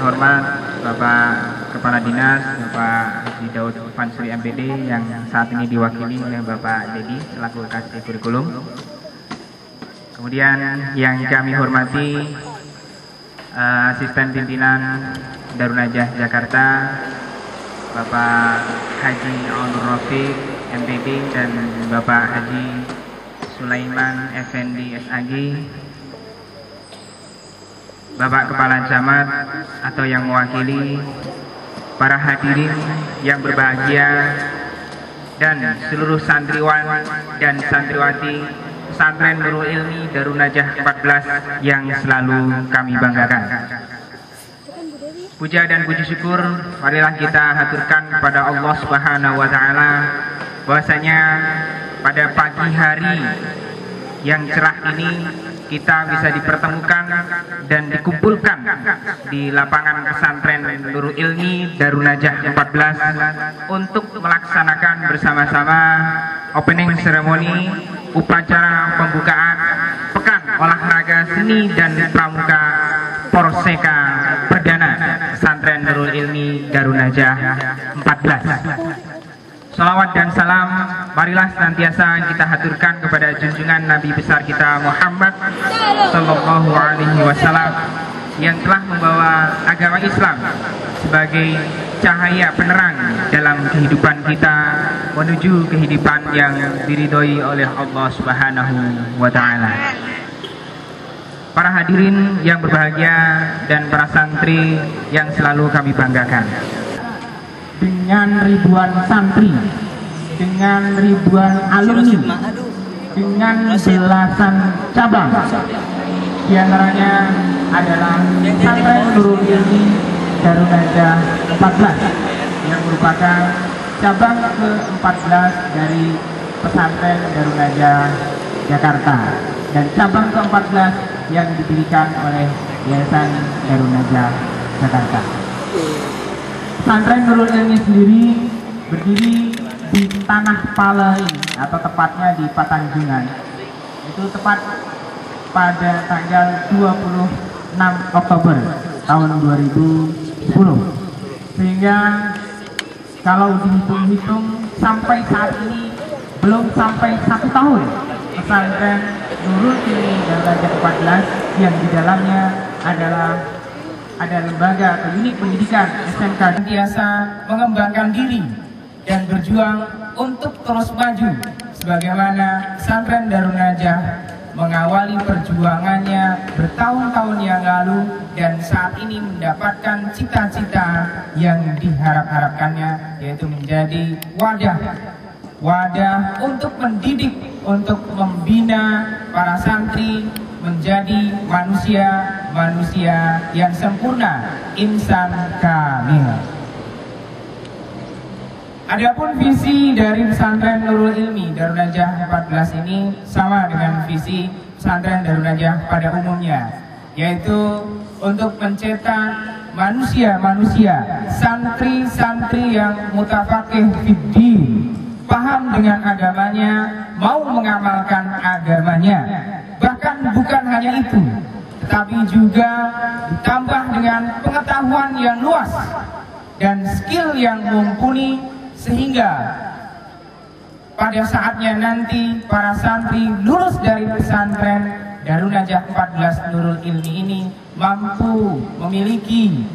Hormat Bapak Kepala Dinas, Bapak Haji Daud Fansuri MPD yang saat ini diwakili oleh Bapak Dedi selaku Kasih Kurikulum. Kemudian yang kami hormati Asisten Pimpinan Darun Najah Jakarta, Bapak Haji Onur Rafiq MPD dan Bapak Haji Sulaiman Effendi SAG, Bapak Kepala Camat atau yang mewakili, para hadirin yang berbahagia, dan seluruh santriwan dan santriwati Pesantren Nurul Ilmi Darun Najah 14 yang selalu kami banggakan. Puja dan puji syukur marilah kita haturkan kepada Allah Subhanahu wa taala bahwasanya pada pagi hari yang cerah ini kita bisa dipertemukan dan dikumpulkan di lapangan pesantren Nurul Ilmi Darun Najah 14 untuk melaksanakan bersama-sama opening ceremony upacara pembukaan Pekan Olahraga Seni dan Pramuka Porseka Perdana Pesantren Nurul Ilmi Darun Najah 14. Salawat dan salam marilah senantiasa kita haturkan kepada junjungan Nabi besar kita Muhammad Sallallahu Alaihi Wasallam yang telah membawa agama Islam sebagai cahaya penerang dalam kehidupan kita menuju kehidupan yang diridhoi oleh Allah Subhanahu wa taala. Para hadirin yang berbahagia dan para santri yang selalu kami banggakan, dengan ribuan santri, dengan ribuan alumni, dengan belasan cabang, diantaranya adalah Pesantren Nurul Ilmi Darun Najah 14 yang merupakan cabang ke-14 dari Pesantren Darun Najah Jakarta dan cabang ke-14 yang didirikan oleh Yayasan Darun Najah Jakarta. Pesantren Nurul Ilmi sendiri berdiri di Tanah Palai atau tepatnya di Patanjungan. Itu tepat pada tanggal 26 Oktober tahun 2010. Sehingga kalau dihitung-hitung sampai saat ini belum sampai 1 tahun Pesantren Nurul Ilmi Darun Najah 14 yang di dalamnya ada lembaga atau unit pendidikan SMK biasa mengembangkan diri dan berjuang untuk terus maju sebagaimana Pesantren Darun Najah mengawali perjuangannya bertahun-tahun yang lalu dan saat ini mendapatkan cita-cita yang diharap-harapkannya, yaitu menjadi wadah untuk mendidik, untuk membina para santri menjadi manusia yang sempurna, insan kamil. Adapun visi dari Pesantren Nurul Ilmi Darun Najah 14 ini sama dengan visi Pesantren Darun Najah pada umumnya, yaitu untuk mencetak manusia, santri-santri yang mutafaqih fiddin, paham dengan agamanya, mau mengamalkan agamanya. Bahkan bukan hanya itu, tetapi juga ditambah dengan pengetahuan yang luas dan skill yang mumpuni, sehingga pada saatnya nanti para santri lulus dari pesantren Darun Najah 14 Nurul Ilmi ini mampu memiliki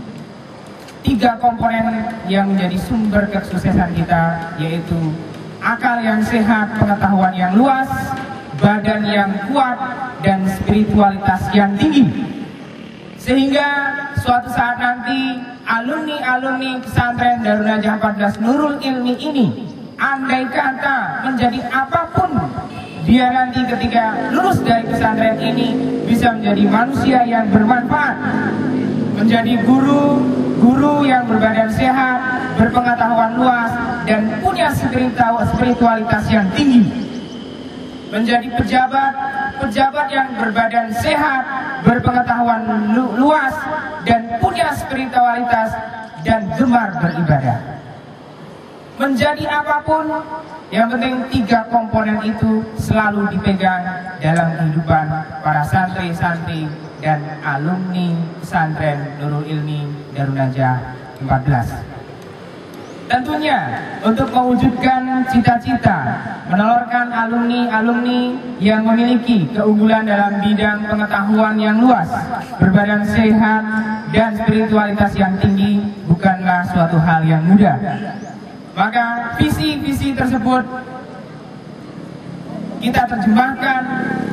3 komponen yang menjadi sumber kesuksesan kita, yaitu akal yang sehat, pengetahuan yang luas, badan yang kuat, dan spiritualitas yang tinggi. Sehingga suatu saat nanti alumni Pesantren Darun Najah 14 Nurul Ilmi ini, andai kata menjadi apapun dia nanti ketika lulus dari pesantren ini, bisa menjadi manusia yang bermanfaat, menjadi guru yang berbadan sehat, berpengetahuan luas, dan punya spiritualitas yang tinggi. Menjadi pejabat yang berbadan sehat, berpengetahuan luas, dan punya spiritualitas dan gemar beribadah. Menjadi apapun, yang penting 3 komponen itu selalu dipegang dalam kehidupan para santri-santri dan alumni pesantren Nurul Ilmi Darun Najah 14. Tentunya untuk mewujudkan cita-cita menelurkan alumni-alumni yang memiliki keunggulan dalam bidang pengetahuan yang luas, berbadan sehat, dan spiritualitas yang tinggi bukanlah suatu hal yang mudah. Maka visi-visi tersebut kita terjemahkan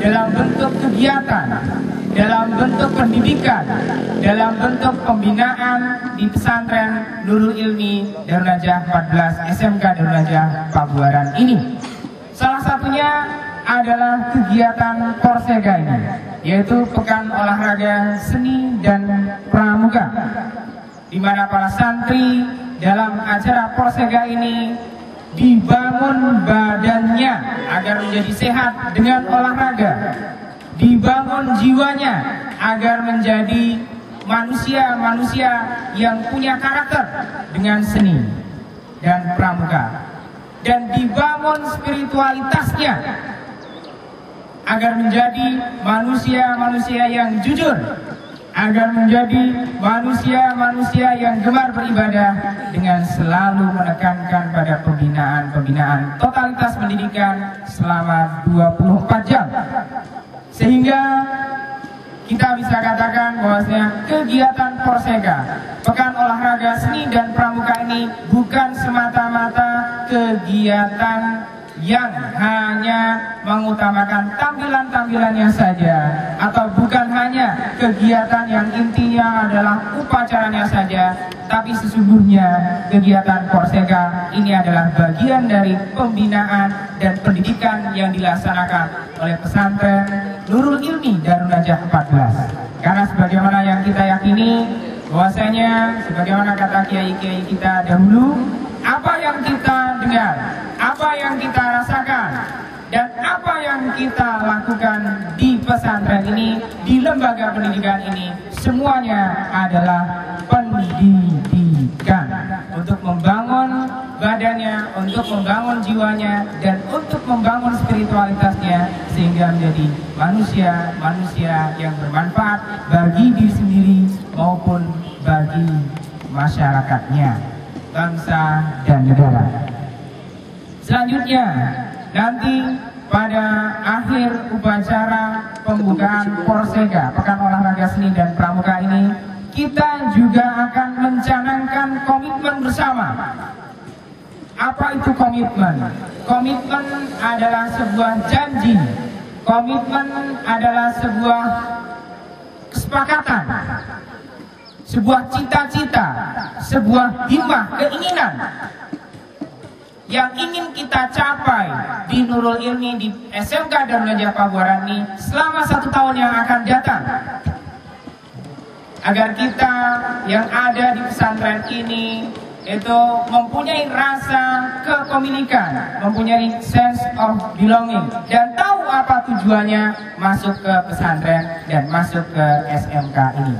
dalam bentuk kegiatan, dalam bentuk pendidikan, dalam bentuk pembinaan di pesantren Nurul Ilmi Darun Najah 14 SMK Darun Najah Pabuaran ini. Salah satunya adalah kegiatan Porsega ini, yaitu Pekan Olahraga Seni dan Pramuka, di mana para santri dalam acara Porsega ini dibangun badannya agar menjadi sehat dengan olahraga, dibangun jiwanya agar menjadi manusia-manusia yang punya karakter dengan seni dan pramuka, dan dibangun spiritualitasnya agar menjadi manusia-manusia yang jujur, agar menjadi manusia-manusia yang gemar beribadah dengan selalu menekankan pada pembinaan totalitas pendidikan selama 24 jam. Sehingga kita bisa katakan bahwasanya kegiatan Porsega, Pekan Olahraga Seni dan Pramuka ini bukan semata-mata kegiatan yang hanya mengutamakan tampilan-tampilannya saja, atau bukan hanya kegiatan yang intinya adalah upacaranya saja, tapi sesungguhnya kegiatan Porsega ini adalah bagian dari pembinaan dan pendidikan yang dilaksanakan oleh pesantren Nurul Ilmi Darun Najah 14. Karena sebagaimana yang kita yakini bahwasanya sebagaimana kata kiai-kiai kita dahulu, apa yang kita dengar, apa yang kita rasakan, dan apa yang kita lakukan di pesantren ini, di lembaga pendidikan ini, semuanya adalah pendidikan untuk membangun badannya, untuk membangun jiwanya, dan untuk membangun spiritualitasnya sehingga menjadi manusia-manusia yang bermanfaat bagi diri sendiri maupun bagi masyarakatnya, bangsa dan negara. Selanjutnya nanti pada akhir upacara pembukaan Porsega Pekan Olahraga Seni dan Pramuka ini, kita juga akan mencanangkan komitmen bersama. Apa itu komitmen? Komitmen adalah sebuah janji. Komitmen adalah sebuah kesepakatan, sebuah cita-cita, sebuah himmah, keinginan yang ingin kita capai di Nurul Ilmi di SMK Darun Najah Pabuaran ini selama 1 tahun yang akan datang, agar kita yang ada di pesantren ini itu mempunyai rasa kepemilikan, mempunyai sense of belonging, dan tahu apa tujuannya masuk ke pesantren dan masuk ke SMK ini.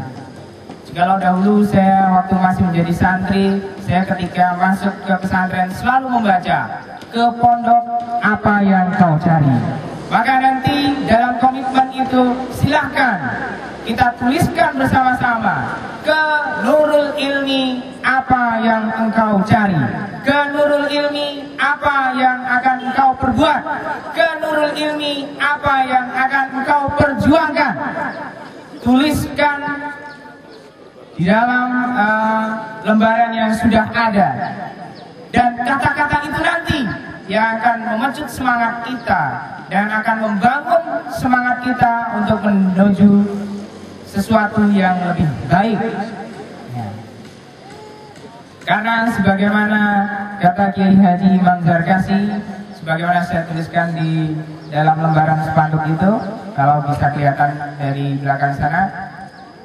Kalau dahulu saya waktu masih menjadi santri, saya ketika masuk ke pesantren selalu membaca, ke pondok apa yang kau cari. Maka nanti dalam komitmen itu silahkan kita tuliskan bersama-sama, ke Nurul Ilmi apa yang engkau cari, ke Nurul Ilmi apa yang akan engkau perbuat, ke Nurul Ilmi apa yang akan engkau perjuangkan. Tuliskan di dalam lembaran yang sudah ada, dan kata-kata itu nanti yang akan memecut semangat kita dan akan membangun semangat kita untuk menuju sesuatu yang lebih baik. Karena sebagaimana kata Kiai Haji Imam Zarkasi, sebagaimana saya tuliskan di dalam lembaran spanduk itu, kalau bisa kelihatan dari belakang sana,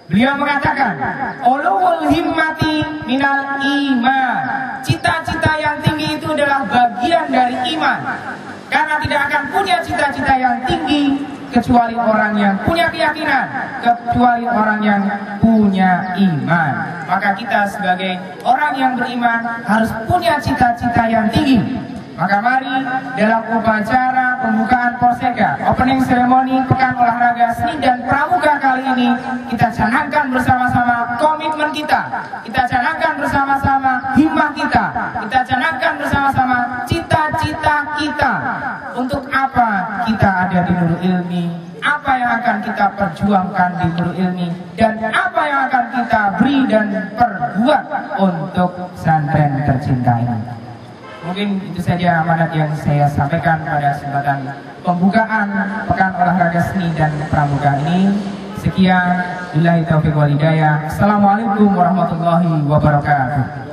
beliau mengatakan, ulul himmati minal iman. Cita-cita yang tinggi itu adalah bagian dari iman. Karena tidak akan punya cita-cita yang tinggi kecuali orang yang punya keyakinan, kecuali orang yang punya iman. Maka kita sebagai orang yang beriman harus punya cita-cita yang tinggi. Maka mari dalam upacara pembukaan Polseka, opening ceremony Pekan Olahraga Seni dan Pramuka kali ini kita canangkan bersama-sama komitmen kita canangkan bersama-sama himmah kita canangkan bersama-sama cita-cita kita. Untuk apa kita ada di Nurul Ilmi, apa yang akan kita perjuangkan di Nurul Ilmi, dan apa yang akan kita beri dan perbuat untuk pesantren tercinta ini. Mungkin itu saja amanat yang saya sampaikan pada kesempatan pembukaan Pekan Olahraga Seni dan Pramuka ini. Sekian, billahi taufiq wal hidayah. Assalamualaikum warahmatullahi wabarakatuh.